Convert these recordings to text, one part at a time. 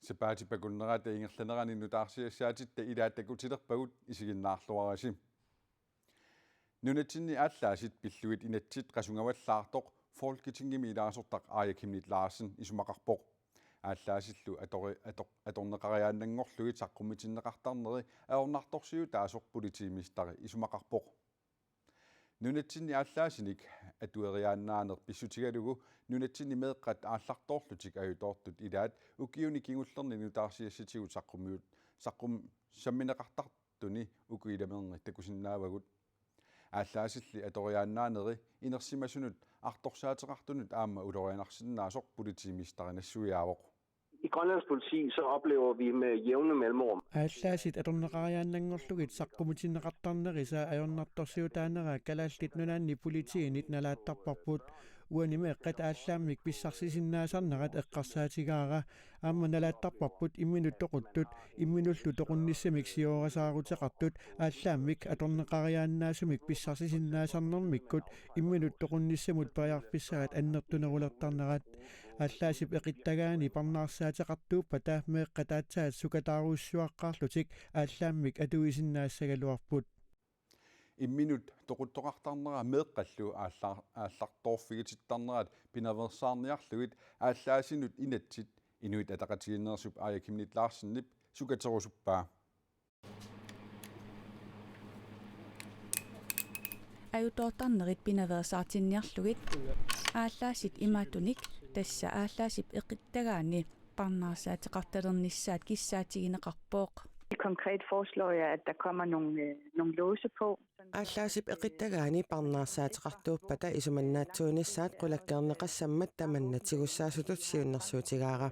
Sepaati pakunnerata ingerlanerani nutaarsiassaatit ilaattakutillerpagut isiginnaarluarasi nunatinni aalлaasit pilluit inatsit qasungavallaartoq folketingimi ilaasortaq Aaja Kimnit Larsen isumaqarpoq aalлааsillu atorneqariaannangorlugit saqqummitinneqartarneri aornartorsiu taasoq politiimistari isumaqarpoq nunatinni aalлаасиник atueriaannaaner pissutigalugu nunatinni meeqqat aallartorlutik ajutortut ilaat ukiuni kingullerni nutaarsiassitigut saqqum sammineqartartuni ukiilamerni takusinnaavagut aalлааsilli atoriaannaaneri inersimasunut artorsaateqartunut aamma ulorianarsinnaasoq politiimistari nassuiaavoq I Grønlands politi så oplever vi med jævne mellemrum. Aalлааsit atorneqariaannangorlugit saqqumitineqartarnerisa ajornartorsiutaanera kalaallit nunaanni politiinit nalaattarparput uanime eqqat aallaamik pissarsisinnaasarnerat eqqarsaatigaara aamma nalaattarparput imminut toquttut imminullu toqunnissamik siorasaaruteqartut aallaamik atorneqariaannaasumik pissarsisinnaasarnermikkut imminut toqunnissamut pariarpissarat annertunerulertarnerat aallaasip eqittagaani parnaarsaatiqartuuppa meeqqataatsaat sukataaruussuaqqaarlutik aallaamik atuisinnaasagaluarput imminut toquttoqartarnera meeqqallu aallartorfigitittarnerat pinaversaarniarlugit aalлааsinut inatsit inuit ataqatiginnersup Aaja Kimnit Larsennip sukaterusuppaa ajutortarnerit pinaversaartinniarlugit aalлааsit imaatunik tassa aalлаасип eqittagaani parnaarsaatiqartalernissaat kissaatigineqarpooq. Konkret foreslår jeg, at der kommer nogle låse på. Aalлаасип eqittagaani parnaarsaatiqartuuppata isumannaatsuunissaat qulakkeerneqassammat tamannatsigussaasutut siunnersuutigaara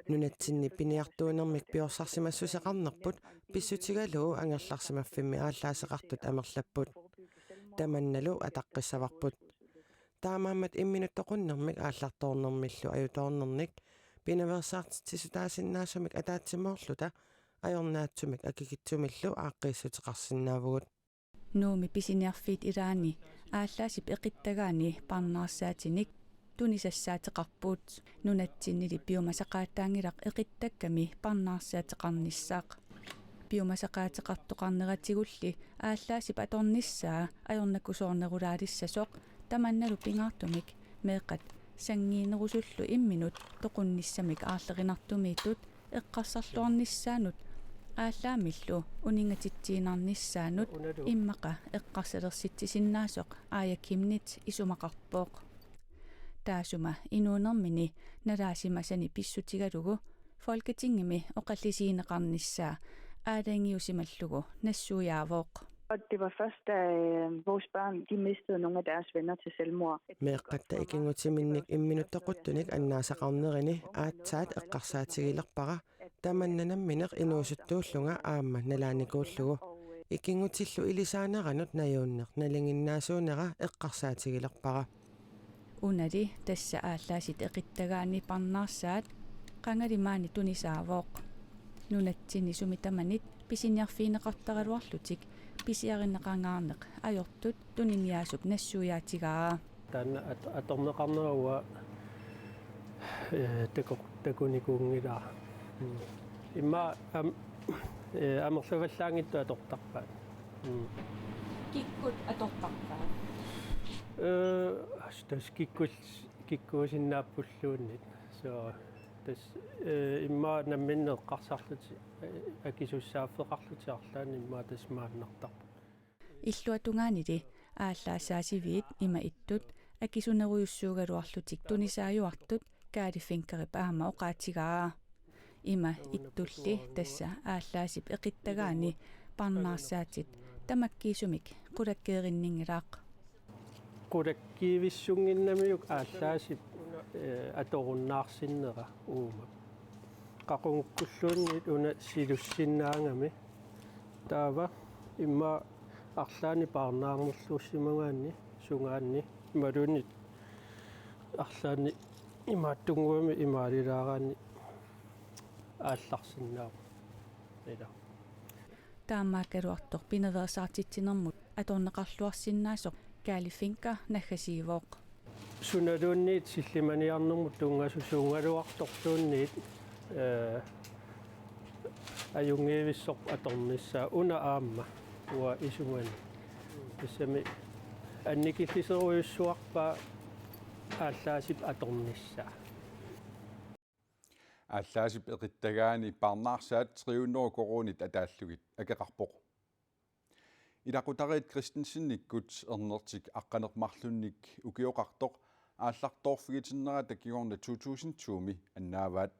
nunatsinni piniartuunermik piorsaarsimassuseqarnerput pissutigaluu angerlarsimaffimmi aalлаасеqartut amerlapput tamannalu ataqqissavarput taamaammat imminut toqunnermik aallartoornermillu ajutoornernik pinaversaartisutaasinnaassumik ataatsimorluta ajornaatsumik akikitsumillu aaqqissuteqarsinnaavugut nuumi pisiniarfiit ilaani aalлаасип eqittagaani parnaarsaatinik tunisassaatiqarpuut nunatsinnili piumasaqaattaangilaq eqittakkami parnaarsaatiqarnissaaq piumasaqaatiqartoqarneratigulli aalлаасип atornissaa ajornakusoornerulaatissasoq tamannalu pingaartumik meeqqat sangiinerusullu imminut toqunnissamik aarlerinartumiitut eqqarsarluarnissaanut aalлаамиллу унингатитсиинарнissaanут иммаqa eqqarsalersitsisinnaasuq Aaja Kimnit isumaqarpooq taasuma inuunermini nalaasimasani pissutigalugu folketingimi oqallisiineqarnissaa aalangiusimallugu nassuiaavooq. Det var først, da vores børn de mistede nogle af deres venner til selvmord. meeqqatta ikingutiminnik imminuttoquttunik annaasaqarnerini aatsaat eqqarsaatigilerpara tamannanammineq inuusuttuullunga aamma nalaanikuullugu ikingutillu ilisaaneranut najuunneq nalinginnaasuunera eqqarsaatigilerpara unali tassa aalлаасит eqittagaani parnaarsaat qangalimaani tunisaavooq nunatsini sumitamanit pisiniarfiineqartaraluarlutik pisiarinneqangaarneq ajortut tuninniaasup nassuiaatigaa tanna atorneqarnerua takunikuungila imma amerlugallaangittu atortarpaat kikkut atortarpaat tas kikkuusinnaapulluunnit so tas imma namminneqqarsarluti akisussaaffeqarlutiarlaani imma tasmaannartarpa illuatungaanili aalлаассаасивиит има иттут акисунерuyussuugaluarlutik tunisaajuartut kaalifinkerip aama oqaatigaa ima ittulli tassa aalлаасип eqittagaani parnaarsaatit tamakkiisumik qulakkeerinningilaaq qulakkiivissunginnamiuk aalлаасип atorunnaarsinnera uuma qaqungukkulluunni una silussinnaangami taava imma арлаани парнаармуллуussimangaanni sungaanni imaluunni арлаани имааттунгуами имаалилаараанни аалларсиннаа эла таамааккалуартор пиневерсаартитсинермут аторнеқарлуарсиннаасоқ kaalifinka naggasiivoq Sunaluunniit sillimaniarnermut tuungaluartorluunniit ajungiivissoq atornissaa una aamma uа isungani tassami annikilliseruyussuarpa ааллаасип аторнissaa ааллаасип эқиттагаани парнаарсаат триуннеру коронит атааллугит акеқарпоқ илақутариит кристенсинниккут ернертик аққанермарлунник укиоқартоқ аалларторфигитиннера такигорна 2020 аннааваат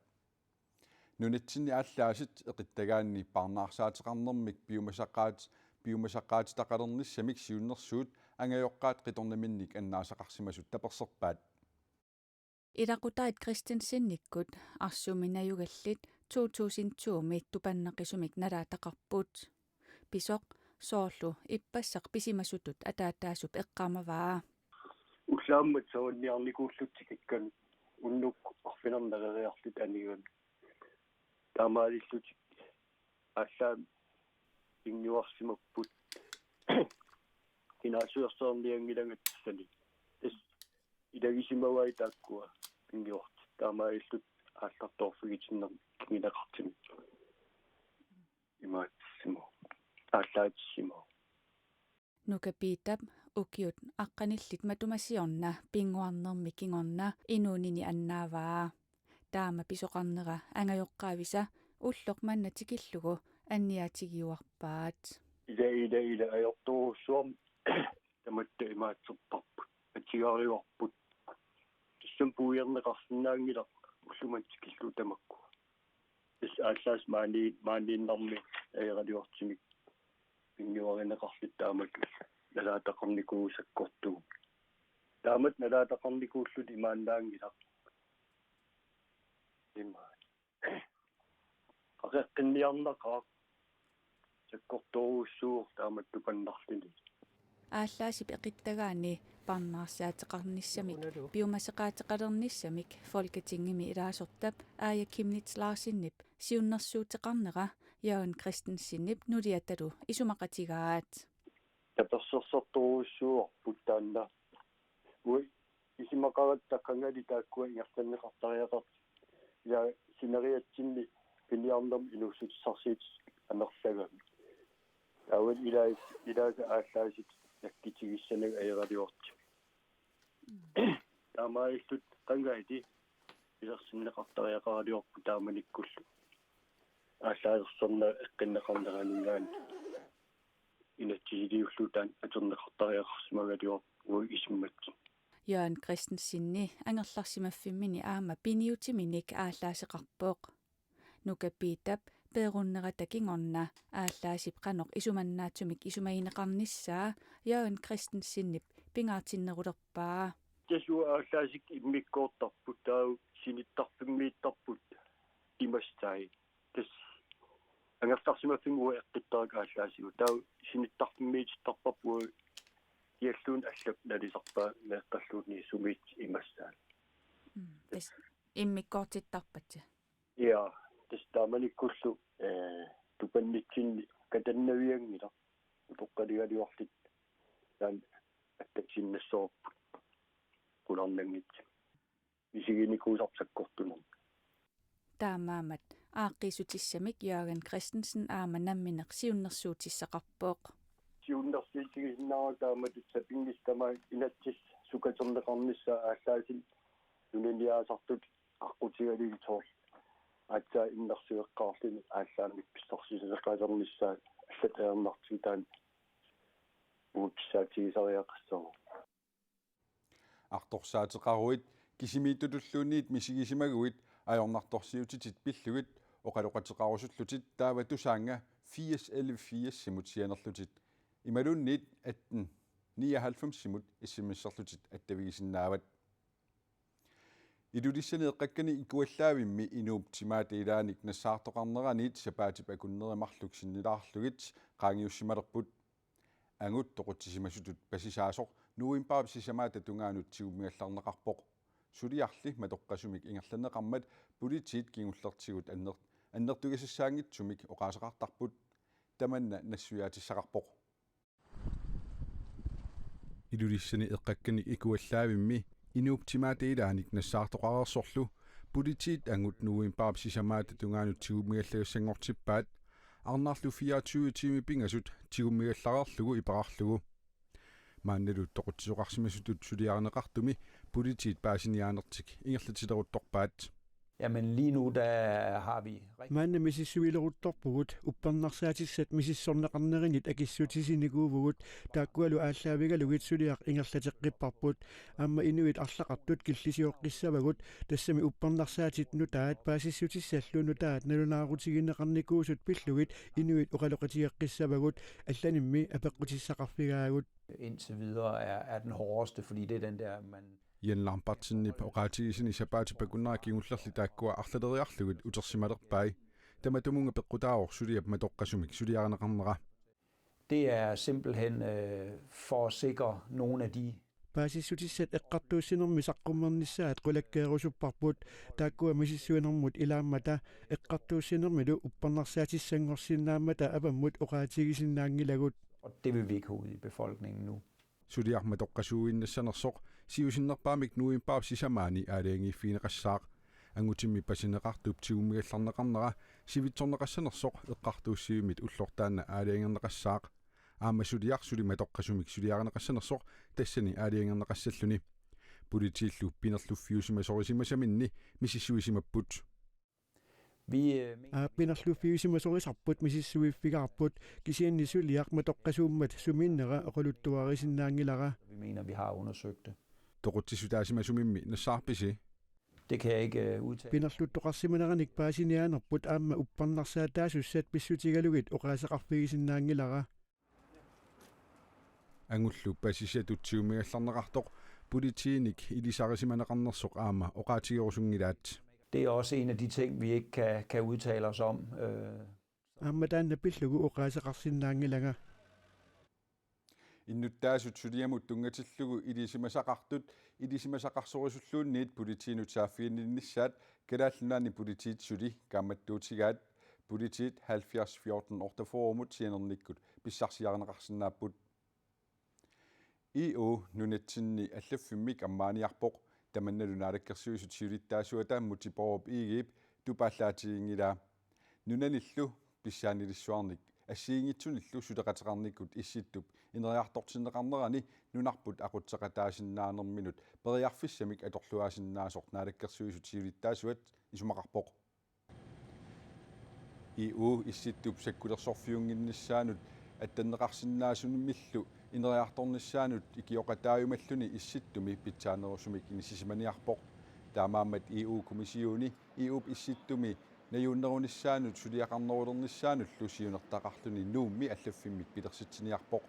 нунитсинни ааллаасит эқиттагаани парнаарсаатеқарнермик биумасаққаатитақалерниссамик сиуннерсуут ангайоққаат қиторнаминник аннаасақарсимасут таперсерпаат илақутаит кристенсинниккут арсуминаюгаллит 2020 тупаннақисумик налаатақарпут писоқ соорлу иппассақ писимасутут атаатаасуп эққамаваа уллааммат саванниарникууллутсик иккан уннук орфинернерериарлут анигун таамаалиллутик ааллаам ингиуарсимаппут кинаасуерсоорниангилангат тассани тас илагисимавай тааккуа ингиорт таамаалиллут аалларторфигитиннер кинилақартими имаатсимо ааллаатсимо нукапиитап укиут аққаниллит матумассиорна пингуарнерми кингорна инуунини аннааваа таама писоқарнера ангайоққаависа уллоқ маннатикиллугу анниатигиуарпаат ида аёрторуссуам таматта имаатсерпарпут атигариуарпут тассам пуиернеқарсинаангилақ уллуматикиллу тамакку тас ааллаас мааниннарми аералиортимик пингиуаринеқарлит таамат налаатақарникуусаккорту таамат налаатақарникууллут имааннаангилақ имаа ақэққинниарнақаа саккорторуссуур таамат тупаннарлини ааллаасип эқиттагаани парнаарсаатеқарниссамик биумасеқаатеқалерниссамик folketingimi илаасортап аая кимнитс лаарсиннип сиуннерсуутеқарнера яан кристенсиннип нулиаталу исумақатигаат таперсерсорторуссуур путтаанна уи исимақараттаққангали тааккуа ингерланнеқартариақарт я синериатсинни пилиарнерм инуссутиссарсиит анерлагами ауэл илааса ааллаасит наккитигиссанаг аералиорти таамаиллут қангаити илерсиннеқартариақаралиорпу тааманиккуллу ааллаерсорна эққиннеқарнераанингаани инатсигиуллутаан атернеқартариақарсимагалиор уи исиммат яан кристенсинни ангерларсимаффиммини аама пиниутиминик ааллаасеқарпооқ нукапиитап перуннерата кингорна ааллаасип қаноқ исуманнаатсумик исумаинеқарниссаа яан кристенсиннип пингаартиннерулерпаа тасу ааллаасик иммиккоортарпут таа синиттарпиммииттарпут имастай тас ангерларсимаффимуа эққиттарак ааллаасигу таа синиттарпиммииттарпаппуа иаллуун аллап налисарпаа меэққаллуутни сумиит имассаа тас иммиккоортиттарпатса я тас тааманиккуллу тупаннитсинни катаннавиангила упоққалигалиорлит таан аттатсиннассоорпут куларнангит исигиникуусарсаккортунер таамаамат ааққисутиссамик яаган кристенсен аама намминеқ сиуннерсуутиссақарпооқ сиуннерсиитигисиннаа таамат сапингистама инатсис сукатернеқарнissaа ааллаасил нунилиаасартут аққутигалигитоор атса иннерсуеққарлини ааллаанник писсорсисеққалернissaа аллатаернартитаан уутсаатигисариақассоо арторсаатеқаруит кисимииттутуллуунниит мисигисимагуит аёрнарторсиутитит пиллугит оқалоқатеқарусуллутит таава тусаанга 8011 симутсианерлутит ималунниит аттен 99 симут иссимиссерлутит аттавигисиннаават идулиссанеэққаккани икуаллаавимми инууптимаата илааник нассаартоқарнераниит сапаатип акуннеримарлук синнилаарлугит qaangiussimalerput ангут тоқутсисимасутут пасисаасоқ нуимпаап сисамаата тунгаанут тигуммиалларнеқарпоқ сулиарли матоққасумик ингерланеқармат политиит кигуллертигут аннертугисассаангитсумик оқаасеқартарпут таманна нассуяатиссақарпоқ Ilulissani eqqakkanik ikuallaavimmi inuuptimaatiilaanik nassaartoqarersorlu politiit angut nuuimpaap sisamaata tungaanut tigumigallagussangortippaat arnarlu 24 tiimi pingasut tigumigallarerlugu ipararlugu maannalu toqutisoqarsimasutut suliarneqartumi politiit paasiniaanertik ingerlatileruttorpaat. Jamen lige nu der har vi Maanna misissuileruttorpugut upparnarsaatissat misissorneqarnerinit akissuutisinikuuvugut taakkualu ааllaavigalugit suliaq ingerlateqqipparput aamma inuit arlaqartut killisioqqissavagut tassami upparnarsaatit nutaat paasissutissalluu nutaat nalunaaruutigineqarnikuusut pillugit inuit uqaloqatiaqqissavagut allanimmi apeqqutissaqarfigaagut indtil videre er den hårdeste, fordi det er den der, man Yenlarpartinnip oqaatigisini sapaatipakunnaakigullerli taakkua arlaleriarlugut utersimalerpai tamatumunga peqqutaaor suliap matoqqasumik suliareneqarnera. det er simpelthen for at sikre nogle af de paasissutissat eqqartuussinermi saqqummernissaat qulakkaarussupparput taakkua misissuinermut ilaammata eqqartuussinermilu upparnarsaatissangorsinnaamata apammut oqaatigisinnaangilagut og det vil vi ikke have ud i befolkningen nu. Suliaq matoqqasuuinnasanersoq siusinnerpaamik nuuimpaap sisamaani aaleangiiffiineqassaaq angutimmi pasineqartup tigumigallarneqarnera sivitsorneqassanersoq eqqartuussiumit ullortaanna aaleangerneqassaaq aamma suliaq sulimatoqqasumik suliareneqassanersoq tassani aaleangerneqassalluni politiillu pinerluffiusimasorisimasaminni misissuisimapput. Aappinarluffiusimasorisarput misissuiffigaarput kisiannisuliaq matoqqasuummat suminnera oqaluttuarisinnaangilara. Vi mener, vi har undersøgt det. Toquttisutaasimasumimmi nassaarpisi. Det kan jeg ikke udtale. Pinarluttoqarsimaneраник paasiniaanerput aamma upparnarsaataasussat pissutigalugit oqaasaqarfigisinnaangilara. Angullu pasisatutsiumigallarneqartoq politiinik ilisarisimaneqarnersoq aamma oqaatigerusungilaat. Det er også en af de ting, vi ikke kan udtale os om. Aamma taanna pillugu oqaasaqarsinnaangilanga. Innuttaasut suliamut tungatillugu ilisimasaqarsorisuulluunniit politiinut saaffiinninnissaat kalaallunaani politiit suli kaammattuutigaat politiit 70 14 ortaforumut sianernikkut pissarsiareneqarsinnaapput IO nunatsinni allaffimmik ammaaniarpoq tamannalunaalakkersuisut siulittaasuata mutiporop igiip tupaallaatiingila nunanillu pissaanilissuarnik ассиингитсуниллу сулеқатеқарниккут исситтуп инериарторсиннеқарнерани нунарпут ақутсеқатаасиннаанерминут периарфиссамик аторлуаасиннаасорт наалаккерсуисут сиулиттаасуат исумақарпоқ ИУ исситтуп саккулерсорфиунгиннссаанут аттаннеқарсиннаасунмиллу инериарторнissaанут икиоқатааюмаллуни исситтуми питсаанерусумик инисисиманиарпоқ таамааммат ИУ комиссиони ИУп исситтуми наюуннерунissaanut suliaqarnerulernissaanut lusiunertaqarluni nuummi allaffimmik pilersitsiniarpoq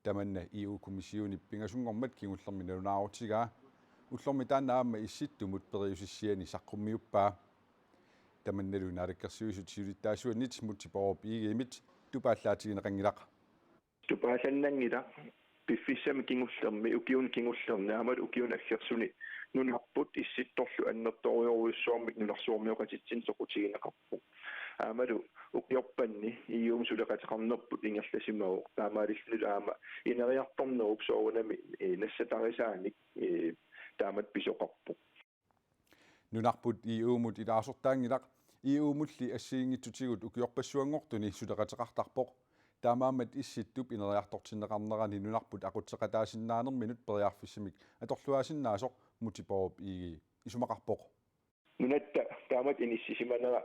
tamanna EU kommissioni pingasungormat kingullermi nalunaaruutigaa ullormi taannaamma issittumut periusissiani saqqummiuppaa tamannalu naalakkersuisut siulittaasuannit mutiporop igiimit tupaallaatigineqangilaq tupaalannangilaq piffissami kingullermi ukiun kingullermi naamat ukiun aggersuni nunarput issittorlu annertoriuruissuarmik nunarsuormiuqatitsin soqutigineqarpu aamalu uqiorpanni ium suleqateqarnerput ingerlasimau taamaalillul aama ineriartornerup soorunami nassatarisaanik taamat pisoqarpu nunarput iumut ilaasortaangilaq iumulli assiingittutigut uqiorpassuangortuni suleqateqartarpoq таамаамат исситтуп инериарторсиннеқарнерани нунарпут ақутсеқатаасиннаанерминут периарфиссимик аторлуаасиннаасоқ мутипооп иги исумақарпоқ нунатта таамат иниссисиманера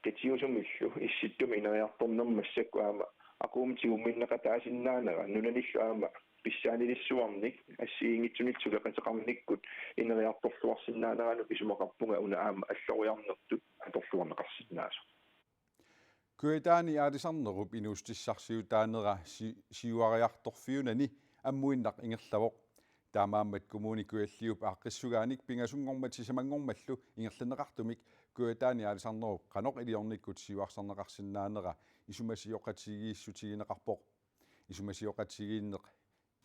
китиусумиллу исситтум инериарторнермассакку аама aquumtiguminneqataasinnaaneqa nunanillu aama pissaanilissuarnik assiingitsunilsuleqateqarnikkut ineriartorluarsinnaaneranu isumaqarpunga una aama alloriarnertut atorluarneqarsinnaasu Kuetaani aalisarnerup inuustissarsiutaanera siuariartorfiunani ammuinnaq ingerlavoq taamaammat kommuni kualliup aaqqissugaanik pingasungormatisamangormallu ingerlaneqartumik kuetaani aalisarnerup qanoq iliornikkut siuarsarneqarsinnaanera isumasiyoqatigiissutigineqarpoq isumasiyoqatigiinneq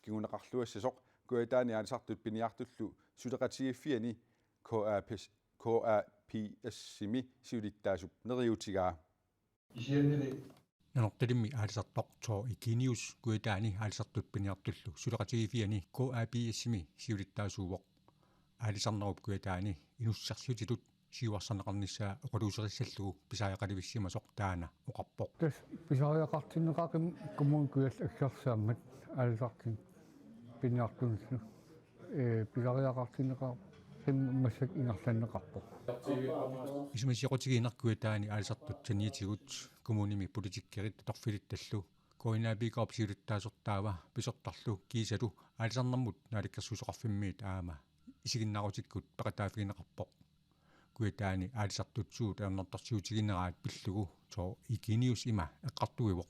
kiguneqarluassasoq kuetaani aalisartut piniartullu suleqatigiffiani KAPS-simi siulittaasup neriutigaa anortalimmi aalisartortoo ikinius kuitaani aalisartut piniartullu suleqatigifiani KABS-imi siulittaasuuvoq aalisarnerup kuitaani inussarsiutilut siuarsanaqarnissaa oqaluuserissallugu pisaajaqalivissimasoq taana oqarpoq tas pisaajaqartinneqaqim kumun kuiall akkersaammat aalisartin piniartunussu pisaajaqartinneqa massak ingerlanneqarpoq isumasiqutigiinarkuitaani aalisartut saniitigut kommunimi politikkerit torfilittallu koinaabiiqarp siulittaasortaava pisortarlu kiisalu aalisarnermut naalikkersuusoqarfimmiit aama isiginnaarutikkut peqataafigineqarpoq kuitaani aalisartutsuut ernertarsiutigineraat pillugu soo ikinius ima eqqartugivoq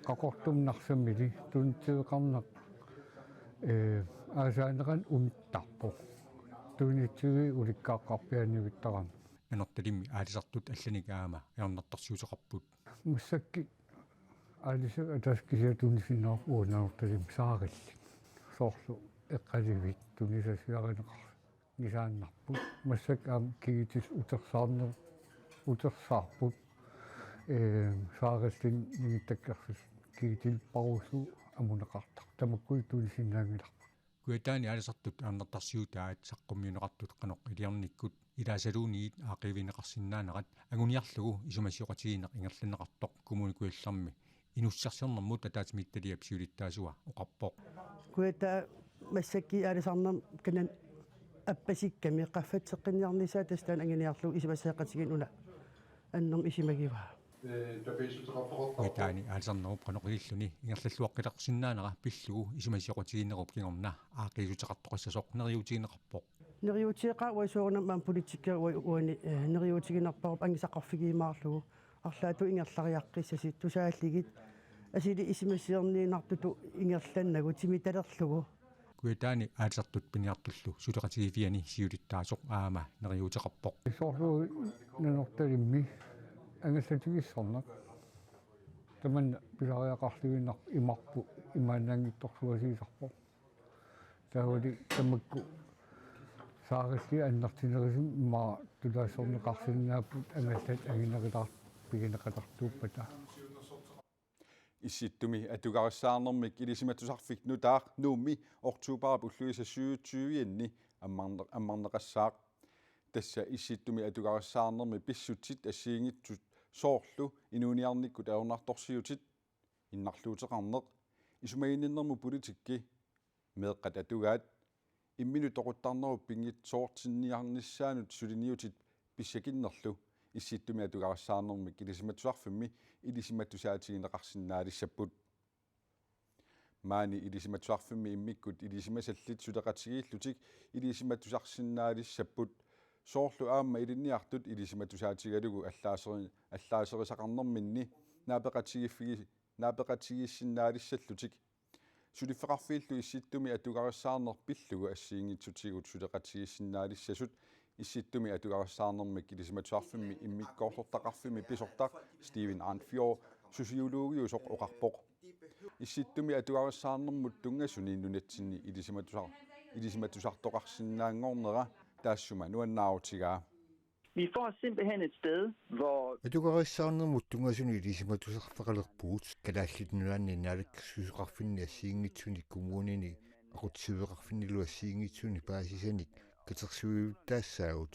qaqortumnarsamili tuntiiqarnaq aasaaneqan unittarpoq tunitsigi ulikkaaqqarpianivittaram anortalimmi aalisartut allanigaama ernertarsiusoqarput mussakki aalisa ataskisiatunissinnaaq uunanortalim saarilli soorlu eqqalivit tunisasiarineqar nisaannarput massak aam kigitis utersaarput saarillin ningittakkersus kigitil parusu amuneqartar tamakkui tunissinnaangilarput kuitaani aalisartut ernertarsiutaat saqqummiuneqartut qanoq iliarnikkut ilaasaluuniit aaqivineqarsinnaaneqat aguniarlugu isumasiqatigiineq ingerlanneqartoq kumuni kuillarmi inussarsiornermut ataatimittaliap siulittaasua oqarpoq kuita massakki aalisarnam kanan appasikkami qaffat-seqqinniarnisaa tastaan anginiarlu isimassaaqqatigin una annerm isimagiva kuitaani aalisarnerup qanoqililluni ingerlalluaqqileqarsinnaaneqa pillugu isumasiqatigiinerup kingorna aaqiisuteqartoqissasoq neriutigineqarpoq neriutiiqa waisuornam maam politikka uani neriutiginarparup angisaqarfigiimaarlugu арлаату ингерлариаққиссаси тусааллигит асили исимассиерниинартуту ингерланнагу тимиталерлугу kuitaani aalisartut piniartullu suleqatigifiani siulittaasoq aama neriutеқарpoq соорлу нанорталимми ангассатигиссорнақ таманна пилариақарлугиннар имарпу имаанаангитторсуасиисарпоq таавали тамакку саарилли аннартинерисим имаа тулаассорнеқарсиннааппут ангаллат агинерилаар пигинеқатартууппата issitumi atugarissaarnermik ilisimatusarfik nutaaq nuummi oktuuparap ulluisa 27 ammarneqassaaq tassa issitumi atugarissaarnermi pissutit assiingittut soorlu inuuniarnikkut aunartorsiutit innarluuteqarneq isumagininnermu politikki meeqqat atugaat imminu toquttarnerup pingit soortinniarnissaanut suliniutit pissakinnerlu issitumi atugarissaarnermik ilisimatusarfimmi ilisimatussaatigineqarsinnaalissapput maani ilisimatusarfimmi immikkut ilisimasallit suleqatigiillutik ilisimatusarsinnaalissapput soorlu aamma ilinniartut ilisimatussaatigalugu allaaserisaqarnerminni naapeqatigissinnaaalissallutik suliffeqarfiillu issitumi atugarissaarner pillugu assiingitsutigut suleqatigissinnaalissasut issitumi atugarissaarnermik ilisimatusarfimmi immikkoorlortaqarfimi pisortaq Steven Anfior sosiologiusoq oqarpoq issitumi atugarissaarnermut tungasuni nunatsinni ilisimatusartoqarsinnaanngornera taassuma nuannaarutigaa Vi får simpelthen et sted, hvor atugarissaarnermut tungasuni ilisimatusarfaqalerpuut kalaallinunaanni naalikkersuusoqarfinni assiingitsuni kommunini aqutsiveqarfinnilu assiingitsuni paasisanik katersuiuttaassaagut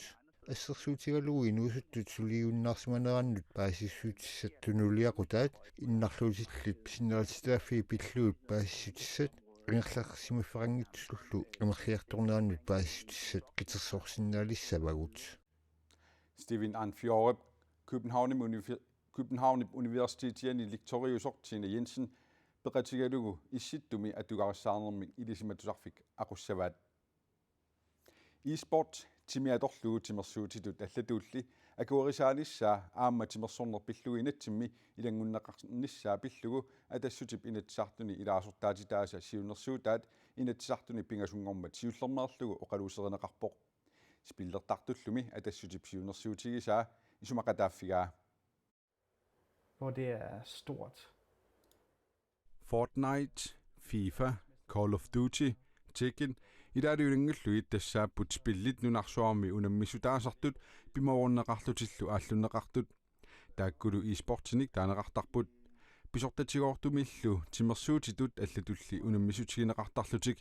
ассерсуутигалугу инуусуттут сулиуннаарсиманерannut паасиссуутиссат тунулиақутаат иннарлуутиллит писиннерититааффи пиллуут паассутиссат ингерлаарсимафферангитсуллу амерлиарторнерannut паассутиссат китерсоорсиннаалиссавагут Steven Anfiore København Universitetiani Lictoriusok Tine Jensen beqatigalugu issitumi atugarissaarnermik ilisimatusarfik aqussavaat e-sport timiatorlugu timersuutitut allatuulli akuerisaanissaa aamma timersornerpilluginatsimmi ilangunneqarnissaa pillugu atassutip inatsartuni ilaasortaatitaasa siunersuutaat inatsartuni pingasungormat siullermeerlugu oqaluuserineqarpoq spillertartullumi atassutip siunersuutigisaa isumaqataaffigaa hvor det er stort. Fortnite, FIFA, Call of Duty, Tekken Idaaliulingulluit tassaapput spillit nunarsuarmi unammissutaasartut pimavorneqarlutillu aallunneqartut taakkulu e-sportinik taaneqartarput pisortatigoortumillu timersuutitut allatulli unammisutigineqartarlutik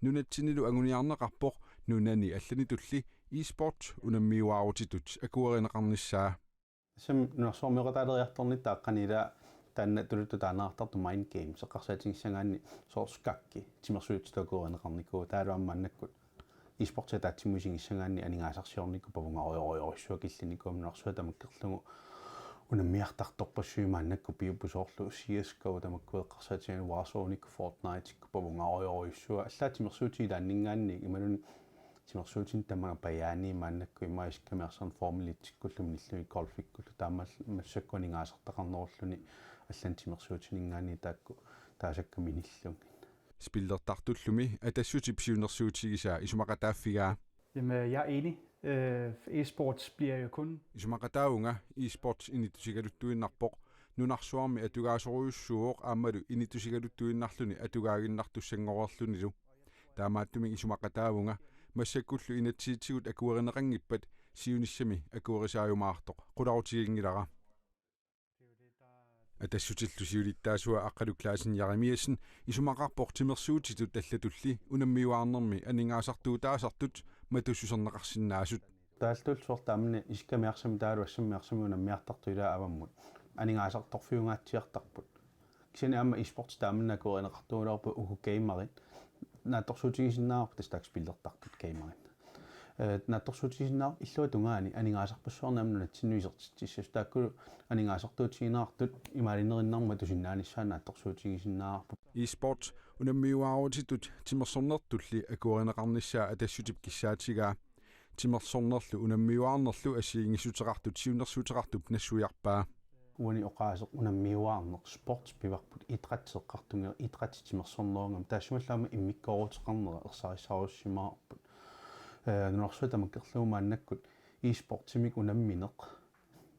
nunatsinilu anguniarneqarpoq nunani allanitulli e-sport unammiuaarutitut akuarineqarnissaa Som nuarsormiqataaleриartornit taaqqanila taanna tuluttu taanaartartu mind games eqqarsaatigissangaanni soorskakki timersuutitakuarineqarnikuu taaluammaannakkut e-sport taatsimmuisingissangaanni aningaasarsiornikku pavungaoriorisuа killinikum nuarsua tamakkerlugu unammiartartorpassuimaannakku piupusoorlu CS:GO tamakku eqqarsaatigiani Warzone-ikku Fortnite-ikku pavungaoriorisuа allaa timersuutigilaanningaanni imalun timersuutin tamaga payaani maannakku imaiskamiarsan formulitsikkullu nillui golfikkullu taammal massakkuaningaasartaqarnerullu аллан тимерсуутинингаани таакку таасаккаминиллун спилдертартуллуми атассутип сиунерсуутигисаа исумақатааффигаа Jamen, jeg er enig. E-sports bliver jo kun... исумақатаунга e-sports инитусигалуттуиннарпоқ нунарсуарми атугаасоруйуссууоқ аамалу инитусигалуттуиннарлуни атугаагиннартуссангорерлунилу таамааттумин исумақатаавунга массаккуллу инатсиитсигут акуеринеқангиппат сиуниссами акуерисааюмаартоқ қуларутигингилара атассутиллусиулиттаасуа аққалу клаасин Ярemiessen исумақарпоқ тимерсуутитут аллатулли унаммиуаарнерми анингаасартуутаасартут матуссусернеқарсинаасут таалтулсуор таамни искамиарсами таалу ассаммиарсами унаммиартартуилаа аваммут анингаасарторфиунгаатсиартарпут кисани аама e-sports тааминнакуоринеқартуулаарпу угу геймерит наатторсуутигисиннаарпу тастаакс пиллертартут геймерит наатторсуутигисиннаар иллуа тунгаани анингаасарпассуарнаамну натсиннуисертиссас тааккулу анингаасартуутигинаартут имаалинериннарма тусиннааниссаа наатторсуутигисиннаарпу e-sports унаммиуаарутитут тимерсорнертулли акуоринеқарниссаа атассутип киссаатигаа тимерсорнерлу унаммиуаарнерлу ассиингиссутеқартут сиунерсуутеқартуп нассуиарпаа уани оқаасеқ унаммиуаарнеқ спортс пиварпут итратсеққартунгер итратсимерсорнерунгам таассумаллаама иммиккоорутеқарнера ерсарисааруссимаарпут нуарсуа тамаккерлуумааннаккут e-sportsimik unammineq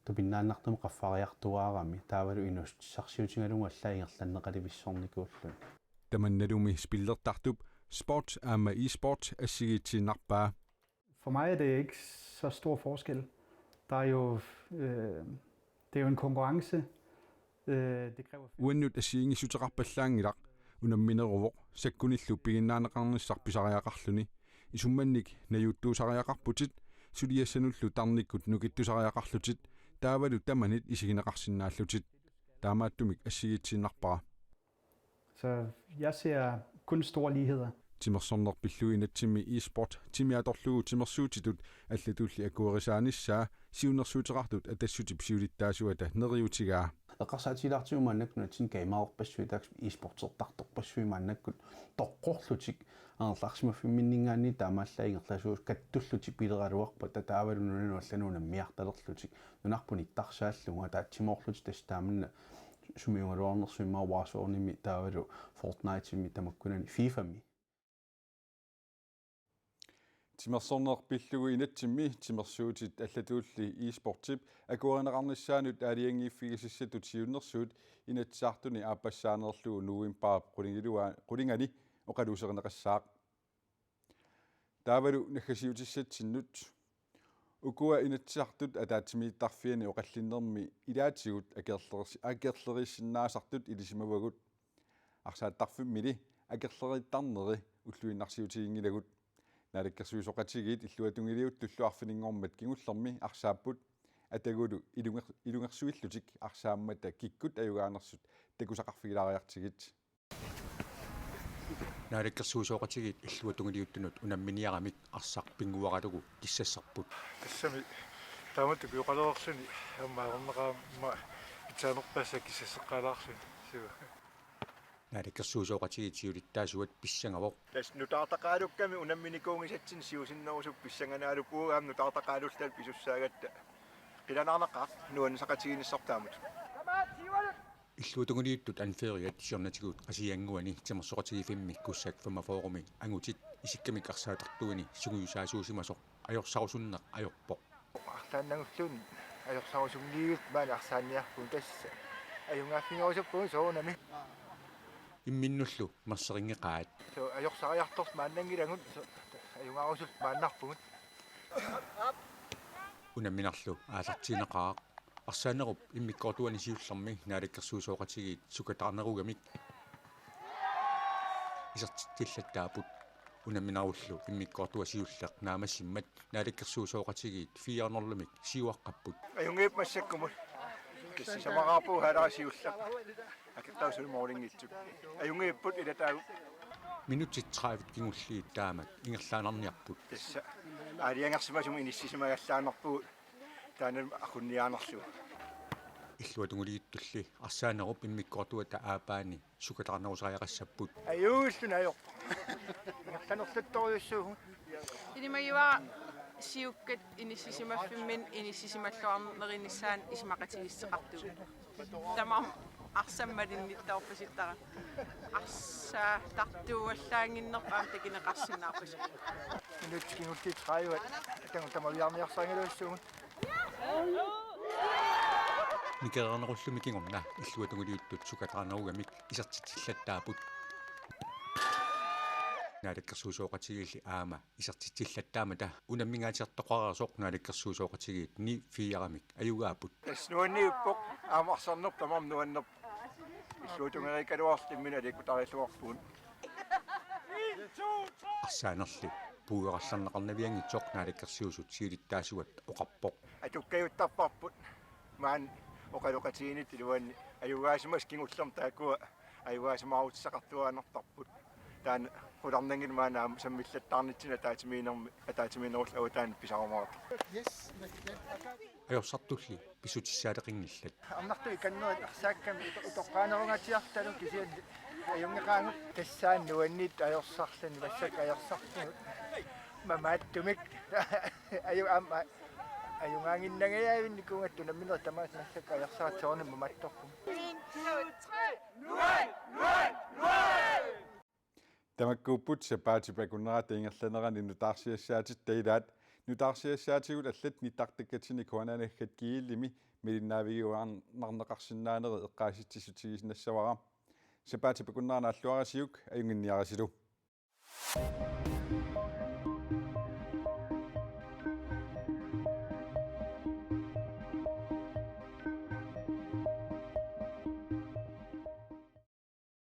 тупиннааннартуми qaffariartuaarami таавалу инустиссарсиутингалунгу аллаингерланнеқаливиссорникууллун таманналуми спилертартуп sport аама e-sport ассигиитсиннарпаа For mig er det ikke så stor forskel. Der er jo, det er jo en konkurrence. Det kræver... Uannut assiingissutеқарпаллаангилақ унамминеруво саккуниллу пигиннаанеқарниссарписариақарлуни исумманник наюттуусариақарпутит сулиассануллу тарниккут нукиттусариақарлутит таавалу таманит исигинеқарсинааллутит таамааттумик ассигиитсиннарпара Så jeg ser kun store ligheder. тимерсорнерпиллуинатсими e-sport тимиаторлугу тимерсуутитут аллатулли акуерисааниссаа сиунерсуутеқартут атассутип сиулиттаасуата нериутигаа эққарсаатилаартиумааннакку натсин геймаарпассуи таакс e-sportsertartorpassuimaannakкут тоққорлутик аерларсимаффимминнингаани таамааллаингерласуус каттуллутик пилералуарпа татаавалунунану аллануна миарталерлутик нунарпун иттарсааллунга таатсимоорлути тастааманна сумиунгалуарнерсуимаа Warzone-ими таавалу Fortnite-ими тамаккунани FIFA-ми тимерсорнерпиллугу инатсимми тимерсуутит аллатуулли e-sportip акуаринеқарниссаанут аалиангииффигисиссатут сиуннерсуут инатсаартуни ааппассаанерлугу нуимпаа qulingani оқалуусернеқассаақ таавалу наггасиутиссатсиннут укуа инатсаартут атаатсимииттарфиани оқаллиннерми илаатигут акерлериссиннаасартут илисимавагут арсааттарфиммили акерлериттарнери уллуиннарсиутигингилагут налаккерсуисоқатигиит иллуатунгилиут туллуарфинингормат кигуллерми арсааппут атагулу илунгерсуиллутик арсааммата киккут аюгаанерсут такусақарфигилаариартигит налаккерсуисоқатигиит иллуатунгилиуттунут унамминиарамик арсарпингуаралугу киссассарпут тассами таамату киоқалеерлуни аммаарнеқаама итаанерпааса киссассеққалаарсуни сиу налаккерсуисоқатигиит сиулиттаасуат писсангавоқ тас нутаартақаалукками унамминикуунгисатсин сиусиннерусуп писсанганаалукуу аам нутаартақаалуллал писуссаагатта пиланаарнеқаа нуанисақатигиниссартаамут иллуутунгулиуттут анфериат сиорнатигут қасиангуани тимерсоқатигифимми куссаак фамафооруми ангутит исиккамик арсаатартуани сугуюсаасуусимасоқ ajorsarusunneq ajorpoq арлааннагуллуун ajorsarusunniigут маана арсаанниарпун тасса аюнгааффингорусаппугу соонами имминнуллу марсерингеқаат со ajorsaриарторс мааннангилагут аюнгаарусут мааннарпугут унамминарлу аалартинеқаа арсаанеруп иммиккортуани сиуллэрми нааликкерсуусооqatigiit сукатаарнеругамик исертиллаттаапут унаминаруллу иммиккортуа сиуллеq наамассиммат нааликкерсуусооqatigiit 400-лумик сиуаққаппут аюнгип массаккумут киссамагаапу халаасиуллеq акиттаусулмоолингитсук аюнгииппут илатаагу минутит 30 кингуллиит таамат ингерлаанарниарпут тасса аалиангерсимасум иниссисимагаллаанерпугут таанал ахунниаанерлу иллуатунгулигиттулли арсаанеруп иммиккортуата аапаани сукатаарнерусариақассаппут аюуллун аёқ ингерланерлутторюссууху илимагива сиуккат иниссисимаффиммин иниссисималлуарнеринissaан исмақатигиссеқартугу тамам арсаммалинниттаорпаситтара арсаа тартууаллаангиннерпаам такинеқарсинаарпас минутикингулти 30 тамавиарниарсаангилуссугу никераарнеруллуми кингорна иллуатунгулигиттут сукатаарнеругамик исертитиллаттаапут нааликкерсуусооqatigiilli аама исертитиллаттаамата унаммингаатиартоқарасоқ нааликкерсуусооqatigiit ни фиарамик аюгаапут таснуанниуппоқ аамарсарнер тамам нуаннер иллуутунгерикалуарлиммина ликутариллуарпуун арсаанерли пууералларнеқарнавиангитсоқ нааликкерсиусут сиилиттаасуат оқарпоқ атуккаюттарпарпут маан оқалоқатигинит илуанни аюгаасимас кингуллерм таакуа аюгаасимаарутсақартуаанертарпут таан хуларнангил маана саммиллаттаарнитсина атаатимиинерму ауутаан писарамаат аёрсартулли писутиссаалеқингиллат амнарту иканнуат арсаакками утоққаанерунгатиарталу кисиалли аюнгеқаангу тассаан нуаннит аёрсарлани вассак аёрсарту мамааттумик аю амма аюнгаангиннагаяавинникунгатту намминер тамаас нассак аёрсаратсоорни маматторпум 1 2 3 nuai тамаккууппут сапаатипакуннерат ингерланерани нутаарсиассаатит таилаат нутаарсиассаатигут аллат ниттартаккатсини куананаггат кииллими милиннаавигуарнарнеқарсинаанери эққааситсисутигиснассавара сапаатипакуннерана аллуарасиук аюнгинниарасилу